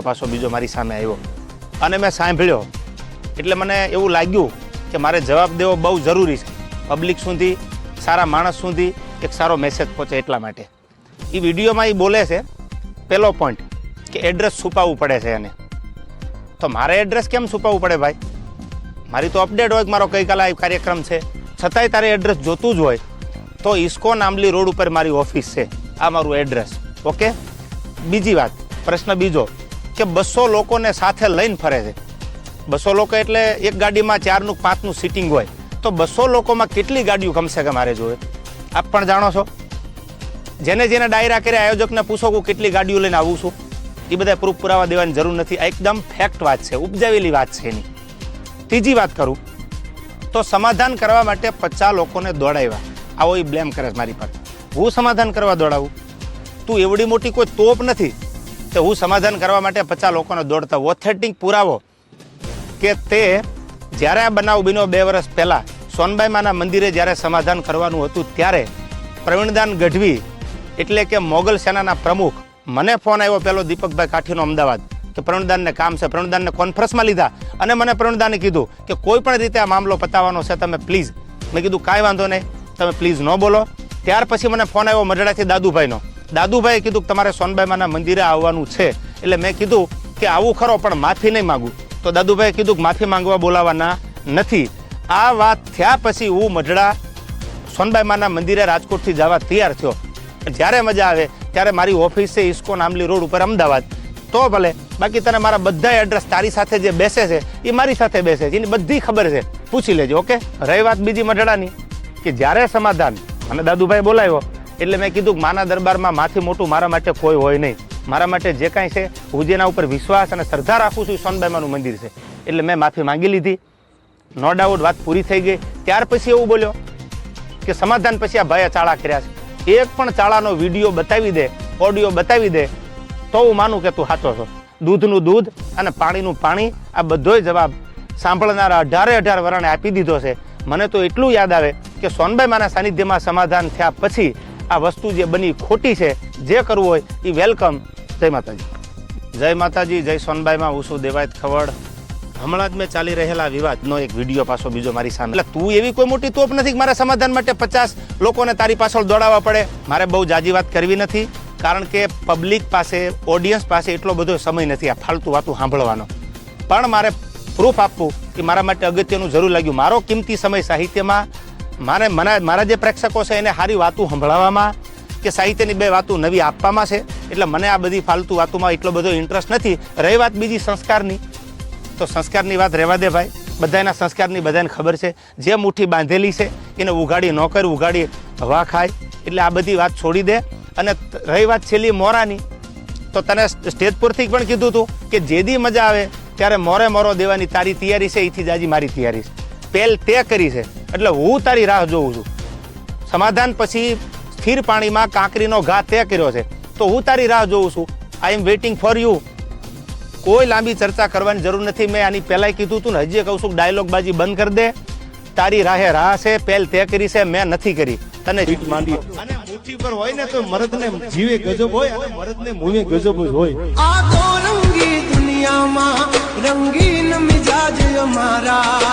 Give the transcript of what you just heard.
પાછો બીજો મારી સામે આવ્યો અને મેં સાંભળ્યો એટલે મને એવું લાગ્યું કે મારે જવાબ દેવો બહુ જરૂરી છે. પબ્લિક સુધી, સારા માણસ સુધી એક સારો મેસેજ પહોંચે એટલા માટે. એ વિડીયોમાં એ બોલે છે પહેલો પોઈન્ટ કે એડ્રેસ છુપાવવું પડે છે એને. તો મારે એડ્રેસ કેમ છુપાવવું પડે ભાઈ? મારી તો અપડેટ હોય કે મારો ગઈકાલે આ કાર્યક્રમ છે, છતાંય તારે એડ્રેસ જોતું જ હોય તો ઇસ્કોન આંબલી રોડ ઉપર મારી ઓફિસ છે, આ મારું એડ્રેસ. ઓકે. બીજી વાત, પ્રશ્ન બીજો કે 200 લોકોને સાથે લઈને ફરે છે. 200 લોકો એટલે એક ગાડીમાં 4નું 5નું સીટિંગ હોય તો 200 લોકોમાં કેટલી ગાડીઓ કમસે કમ મારે જોવે? આપ પણ જાણો છો. જેને જેને ડાયરા કરે આયોજકને પૂછો કે કેટલી ગાડીઓ લઈને આવું છું, એ બધા પ્રૂફ પુરાવા દેવાની જરૂર નથી. આ એકદમ ફેક્ટ વાત છે, ઉપજાવેલી વાત છે એની. ત્રીજી વાત કરું તો સમાધાન કરવા માટે 50 લોકોને દોડાવ્યા. આવો એ બ્લેમ કરે મારી પર. હું સમાધાન કરવા દોડાવું? તું એવડી મોટી કોઈ તોપ નથી તો હું સમાધાન કરવા માટે 50 લોકોને દોડતા. ઓથેન્ટિક પુરાવો કે તે જ્યારે આ બનાવ બન્યો 2 વર્ષ પહેલાં સોનબાઈ માના મંદિરે જ્યારે સમાધાન કરવાનું હતું ત્યારે પ્રવીણદાન ગઢવી એટલે કે મોગલ સેનાના પ્રમુખ, મને ફોન આવ્યો પેલો દીપકભાઈ કાઠીનો અમદાવાદ કે પ્રવીણદાનને કામ છે. પ્રવીણદાનને કોન્ફરન્સમાં લીધા અને મને પ્રવીણદાને કીધું કે કોઈ પણ રીતે આ મામલો પતાવવાનો છે, તમે પ્લીઝ. મેં કીધું કાંઈ વાંધો નહીં, તમે પ્લીઝ ન બોલો. ત્યાર પછી મને ફોન આવ્યો મરડાથી દાદુભાઈનો. દાદુભાઈએ કીધું કે તમારે સોનબાઈ માના મંદિરે આવવાનું છે. એટલે મેં કીધું કે આવું ખરો પણ માફી નહીં માગું. તો દાદુભાઈએ કીધું કે માફી માંગવા બોલાવાના નથી. આ વાત થયા પછી હું મઢડા સોનબાઈ માના મંદિરે રાજકોટથી જવા તૈયાર થયો. જ્યારે મજા આવે ત્યારે મારી ઓફિસ છે ઇસ્કોન આંબલી રોડ ઉપર અમદાવાદ, તો ભલે. બાકી તને મારા બધા એડ્રેસ તારી સાથે જે બેસે છે એ મારી સાથે બેસે છે, એની બધી ખબર છે, પૂછી લેજો. ઓકે. રહી વાત બીજી મઢડાની કે જ્યારે સમાધાન મને દાદુભાઈ બોલાવ્યો એટલે મેં કીધું કે માના દરબારમાં માથી મોટું મારા માટે કોઈ હોય નહીં. મારા માટે જે કાંઈ છે હું જેના ઉપર વિશ્વાસ અને શ્રદ્ધા રાખું છું એ સોનબાઈમાનું મંદિર છે. એટલે મેં માફી માંગી લીધી. નો ડાઉટ વાત પૂરી થઈ ગઈ. ત્યાર પછી એવું બોલ્યો કે સમાધાન પછી આ ભાઈએ ચાળા કર્યા છે. એક પણ ચાળાનો વિડીયો બતાવી દે, ઓડિયો બતાવી દે તો હું માનું કે તું સાચો છો. દૂધનું દૂધ અને પાણીનું પાણી, આ બધોય જવાબ સાંભળનારા 18 વરણે આપી દીધો છે. મને તો એટલું યાદ આવે કે સોનબાઈ માના સાનિધ્યમાં સમાધાન થયા પછી આ વસ્તુ જે બની ખોટી છે, જે કરવું હોય એ વેલકમ. જય માતાજી. જય માતાજી, જય સોનબાઈમાં. હું છું દેવાયત ખવડ. હમણાં જ મેં ચાલી રહેલા વિવાદનો એક વિડીયો પાછો બીજો મારી સામે. એટલે તું એવી કોઈ મોટી તોપ નથી કે મારા સમાધાન માટે 50 લોકોને તારી પાછળ દોડાવવા પડે. મારે બહુ જાજી વાત કરવી નથી, કારણ કે પબ્લિક પાસે, ઓડિયન્સ પાસે એટલો બધો સમય નથી આ ફાલતુ વાતું સાંભળવાનો. પણ મારે પ્રૂફ આપવું કે મારા માટે અગત્યનું જરૂર લાગ્યું. મારો કિંમતી સમય સાહિત્યમાં મારા જે પ્રેક્ષકો છે એને સારી વાતું સંભળાવવામાં કે સાહિત્યની 2 વાતો નવી આપવામાં છે. એટલે મને આ બધી ફાલતુ વાતોમાં એટલો બધો ઇન્ટરેસ્ટ નથી. રહી વાત બીજી સંસ્કારની, તો સંસ્કારની વાત રહેવા દે ભાઈ. બધાના સંસ્કારની બધાને ખબર છે. જે મુઠ્ઠી બાંધેલી છે એને ઉઘાડી ન કર, ઉઘાડી હવા ખાય. એટલે આ બધી વાત છોડી દે. અને રહી વાત છેલ્લી મોરાની, તો તને સ્ટેજ પરથી પણ કીધું હતું કે જેદી મજા આવે ત્યારે મોરો દેવાની તારી તૈયારી છે, એથી જાજી મારી તૈયારી છે. પહેલ તે કરી છે એટલે હું તારી રાહ જોઉં છું. સમાધાન પછી સ્થિર પાણીમાં કાંકરીનો ઘા તે કર્યો છે તો હું તારી રાહ જોઉં છું. આઈ એમ વેઇટિંગ ફોર યુ. કોઈ લાંબી ચર્ચા કરવાની જરૂર નથી. મેં આની પહેલાંય કીધું હતું ને, હજી કહું છું, ડાયલોગબાજી બંધ કરી દે. તારી રાહે રાહ છે, પહેલ તે કરી છે, મેં નથી કરી. તને જીત માંડી અને મુઠ્ઠી પર હોય ને તો મરદને જીવે ગજબ હોય અને મરદને મુવે ગજબ હોય. આ તો રંગી દુનિયામાં રંગીન મિજાજ અમારા.